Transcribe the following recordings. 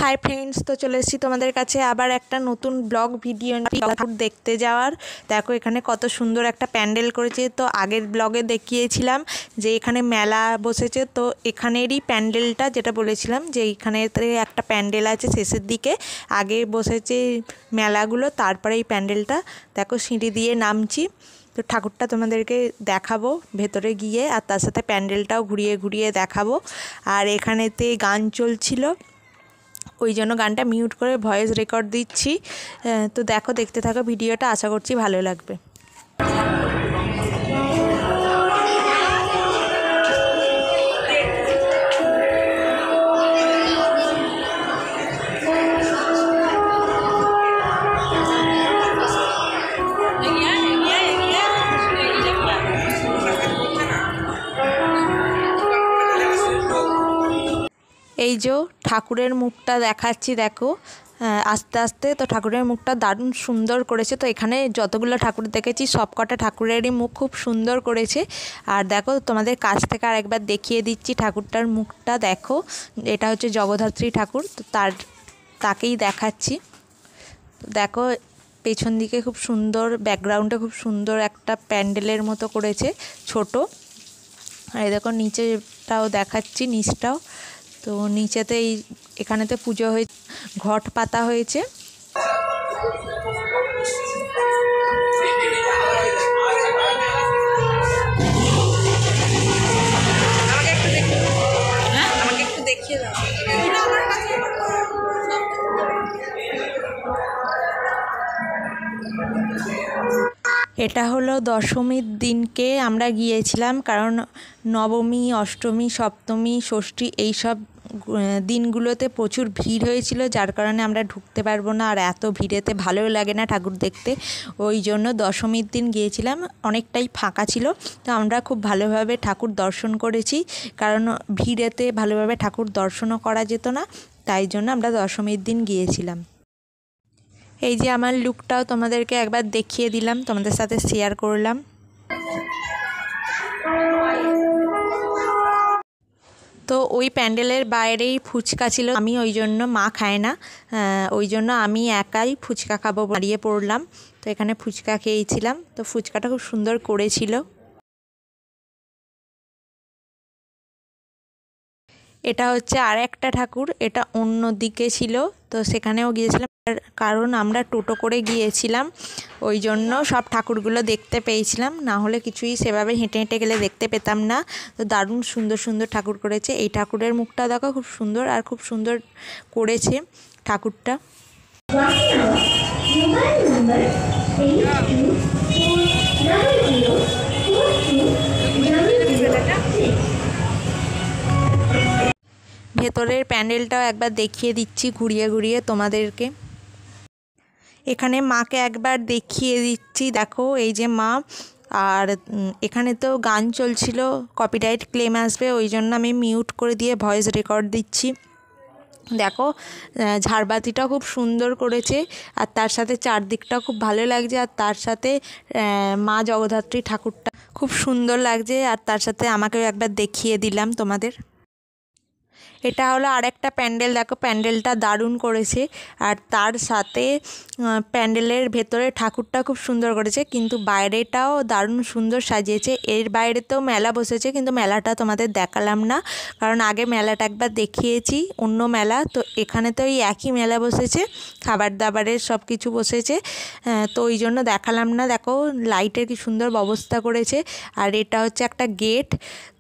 Hi friends, तो चले एसेছি তোমাদের কাছে আবার একটা নতুন ব্লগ ভিডিও দেখতে যাওয়ার। দেখো এখানে কত সুন্দর একটা প্যান্ডেল করেছে। তো আগের ব্লগে দেখিয়েছিলাম যে এখানে মেলা বসেছে, তো এখানেরই প্যান্ডেলটা যেটা বলেছিলাম যে এইখানেতে একটা প্যান্ডেল আছে শেষের দিকে, আগে বসেছে মেলাগুলো, তারপরে এই প্যান্ডেলটা। দেখো সিঁড়ি দিয়ে নামছি, তো ঠাকুরটা তোমাদেরকে দেখাবো ভেতরে গিয়ে, আর তার সাথে প্যান্ডেলটাও ঘুরিয়ে ঘুরিয়ে দেখাবো। আর এখানেতে গান চলছিল, ওই জন্য গানটা মিউট করে ভয়েস রেকর্ড দিচ্ছি। তো দেখো, দেখতে থাকো ভিডিওটা, আশা করছি ভালো লাগবে। এই যে ঠাকুরের মুখটা দেখাচ্ছি, দেখো আস্তে আস্তে। তো ঠাকুরের মুখটা দারুণ সুন্দর করেছে। তো এখানে যতগুলো ঠাকুর দেখেছি সব কটা ঠাকুরেরই মুখ খুব সুন্দর করেছে। আর দেখো তোমাদের কাছ থেকে আর একবার দেখিয়ে দিচ্ছি ঠাকুরটার মুখটা। দেখো এটা হচ্ছে জগদ্ধাত্রী ঠাকুর, তো তাকেই দেখাচ্ছি। দেখো পেছন দিকে খুব সুন্দর, ব্যাকগ্রাউন্ডে খুব সুন্দর একটা প্যান্ডেলের মতো করেছে ছোট। আর এই দেখো নিচেটাও দেখাচ্ছি, নিচটাও। তো নিচেতে এখানেতে পুজো হয়ে ঘট পাতা হয়েছে। আমাকে একটু দেখিয়ে দাও। এটা হলো দশমীর দিনকে আমরা গিয়েছিলাম, কারণ নবমী, অষ্টমী, সপ্তমী, ষষ্ঠী এই সব দিনগুলোতে প্রচুর ভিড় হয়েছিল, যার কারণে আমরা ঢুকতে পারবো না, আর এত ভিড়েতে ভালোও লাগে না ঠাকুর দেখতে। ওই জন্য দশমীর দিন গিয়েছিলাম, অনেকটাই ফাঁকা ছিল। তো আমরা খুব ভালোভাবে ঠাকুর দর্শন করেছি, কারণ ভিড়েতে ভালোভাবে ঠাকুর দর্শনও করা যেত না, তাই জন্য আমরা দশমীর দিন গিয়েছিলাম। এই যে আমার লুকটাও তোমাদেরকে একবার দেখিয়ে দিলাম, তোমাদের সাথে শেয়ার করলাম। তো ওই প্যান্ডেলের বাইরেই ফুচকা ছিল, আমি ওই জন্য, মা খায় না, ওই জন্য আমি একাই ফুচকা খাবো দাঁড়িয়ে পড়লাম। তো এখানে ফুচকা খেয়েছিলাম, তো ফুচকাটা খুব সুন্দর করেছিল। এটা হচ্ছে আর একটা ঠাকুর, এটা অন্য দিকে ছিল, তো সেখানেও গিয়েছিলাম, কারণ আমরা টোটো করে গিয়েছিলাম, ওই জন্য সব ঠাকুরগুলো দেখতে পেয়েছিলাম, না হলে কিছুই সেভাবে হেঁটে হেঁটে গেলে দেখতে পেতাম না। তো দারুণ সুন্দর সুন্দর ঠাকুর করেছে। এই ঠাকুরের মুখটা দেখো খুব সুন্দর, আর খুব সুন্দর করেছে ঠাকুরটা। ভেতরের প্যান্ডেলটাও একবার দেখিয়ে দিচ্ছি ঘুরিয়ে ঘুরিয়ে তোমাদেরকে। এখানে মাকে একবার দেখিয়ে দিচ্ছি, দেখো এই যে মা। আর এখানে তো গান চলছিল, কপিরাইট ক্লেম আসবে, ওই জন্য আমি মিউট করে দিয়ে ভয়েস রেকর্ড দিচ্ছি। দেখো ঝাড়বাতিটা খুব সুন্দর করেছে, আর তার সাথে চারদিকটা খুব ভালো লাগছে, আর তার সাথে মা জগদ্ধাত্রী ঠাকুরটা খুব সুন্দর লাগছে, আর তার সাথে আমাকেও একবার দেখিয়ে দিলাম তোমাদের। এটা হলো আরেকটা প্যান্ডেল, দেখো প্যান্ডেলটা দারুণ করেছে, আর তার সাথে প্যান্ডেলের ভেতরে ঠাকুরটা খুব সুন্দর করেছে, কিন্তু বাইরেটাও দারুণ সুন্দর সাজিয়েছে। এর বাইরেতেও মেলা বসেছে, কিন্তু মেলাটা তোমাদের দেখালাম না, কারণ আগে মেলাটা একবার দেখিয়েছি, অন্য মেলা। তো এখানে তো এই একই মেলা বসেছে, খাবার দাবারের সব কিছু বসেছে, তো ওই জন্য দেখালাম না। দেখো লাইটের কি সুন্দর ব্যবস্থা করেছে। আর এটা হচ্ছে একটা গেট,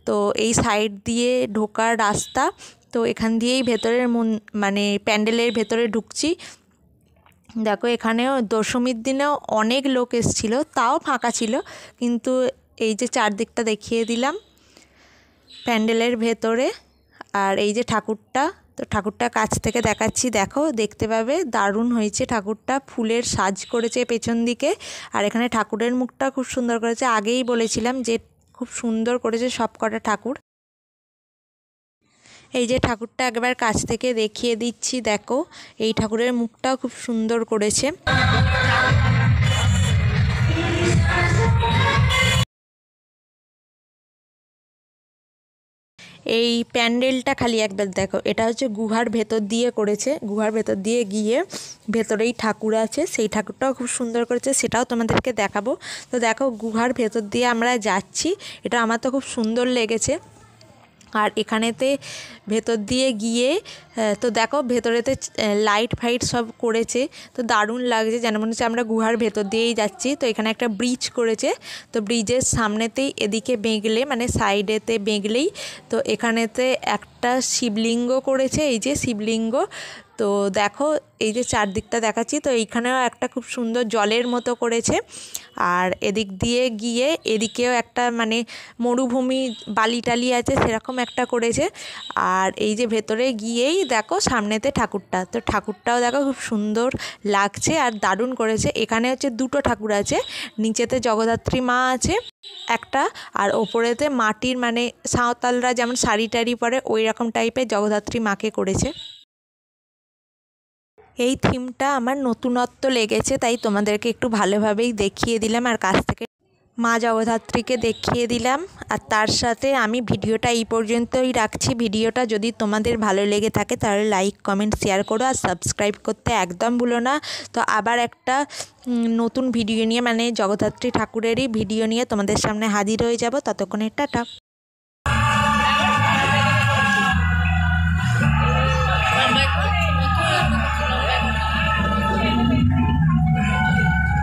তো এই সাইড দিয়ে ঢোকার রাস্তা। তো এখান দিয়েই ভেতরের মানে প্যান্ডেলের ভেতরে ঢুকছি। দেখো এখানেও দশমীর দিনেও অনেক লোক এসেছিলো, তাও ফাঁকা ছিল, কিন্তু এই যে চারদিকটা দেখিয়ে দিলাম প্যান্ডেলের ভেতরে। আর এই যে ঠাকুরটা, তো ঠাকুরটা কাছ থেকে দেখাচ্ছি, দেখো দেখতে পাবে, দারুণ হয়েছে ঠাকুরটা, ফুলের সাজ করেছে পেছন দিকে। আর এখানে ঠাকুরের মুখটা খুব সুন্দর করেছে, আগেই বলেছিলাম যে খুব সুন্দর করেছে সব কটা ঠাকুর। এই যে ঠাকুরটা একবার কাছ থেকে দেখিয়ে দিচ্ছি, দেখো এই ঠাকুরের মুখটাও খুব সুন্দর করেছে। এই প্যান্ডেলটা খালি একবার দেখো, এটা হচ্ছে গুহার ভেতর দিয়ে করেছে, গুহার ভেতর দিয়ে গিয়ে ভেতরেই ঠাকুর আছে, সেই ঠাকুরটাও খুব সুন্দর করেছে, সেটাও তোমাদেরকে দেখাবো। তো দেখো গুহার ভেতর দিয়ে আমরা যাচ্ছি, এটা আমার তো খুব সুন্দর লেগেছে। আর এখানেতে ভেতর দিয়ে গিয়ে তো দেখো ভেতরেতে লাইট ফাইট সব করেছে, তো দারুণ লাগছে, যেন মনে হচ্ছে আমরা গুহার ভেতর দিয়েই যাচ্ছি। তো এখানে একটা ব্রিজ করেছে, তো ব্রিজের সামনেতেই এদিকে বেঁকলে মানে সাইডেতে বেঁকলেই তো এখানেতে একটা শিবলিঙ্গ করেছে, এই যে শিবলিঙ্গ। তো দেখো এই যে চারদিকটা দেখাচ্ছি, তো এইখানেও একটা খুব সুন্দর জলের মতো করেছে। আর এদিক দিয়ে গিয়ে এদিকেও একটা মানে মরুভূমি বালি টালি আছে সেরকম একটা করেছে। আর এই যে ভেতরে গিয়েই দেখো সামনেতে ঠাকুরটা, তো ঠাকুরটাও দেখো খুব সুন্দর লাগছে আর দারুণ করেছে। এখানে হচ্ছে দুটো ঠাকুর আছে, নিচেতে জগদ্ধাত্রী মা আছে একটা, আর ওপরেতে মাটির মানে সাঁওতালরা যেমন শাড়ি টাড়ি পরে ওই রকম টাইপের জগদ্ধাত্রী মাকে করেছে। এই থিমটা আমার নতুনত্ব লেগেছে, তাই তোমাদেরকে একটু ভালোভাবেই দেখিয়ে দিলাম আর কাছ থেকে মা জগদ্ধাত্রীকে দেখিয়ে দিলাম। আর তার সাথে আমি ভিডিওটা এই পর্যন্তই রাখছি। ভিডিওটা যদি তোমাদের ভালো লেগে থাকে তাহলে লাইক কমেন্ট শেয়ার করো আর সাবস্ক্রাইব করতে একদম ভুলো না। তো আবার একটা নতুন ভিডিও নিয়ে মানে জগদ্ধাত্রী ঠাকুরেরই ভিডিও নিয়ে তোমাদের সামনে হাজির হয়ে যাব। ততক্ষণে টাটা।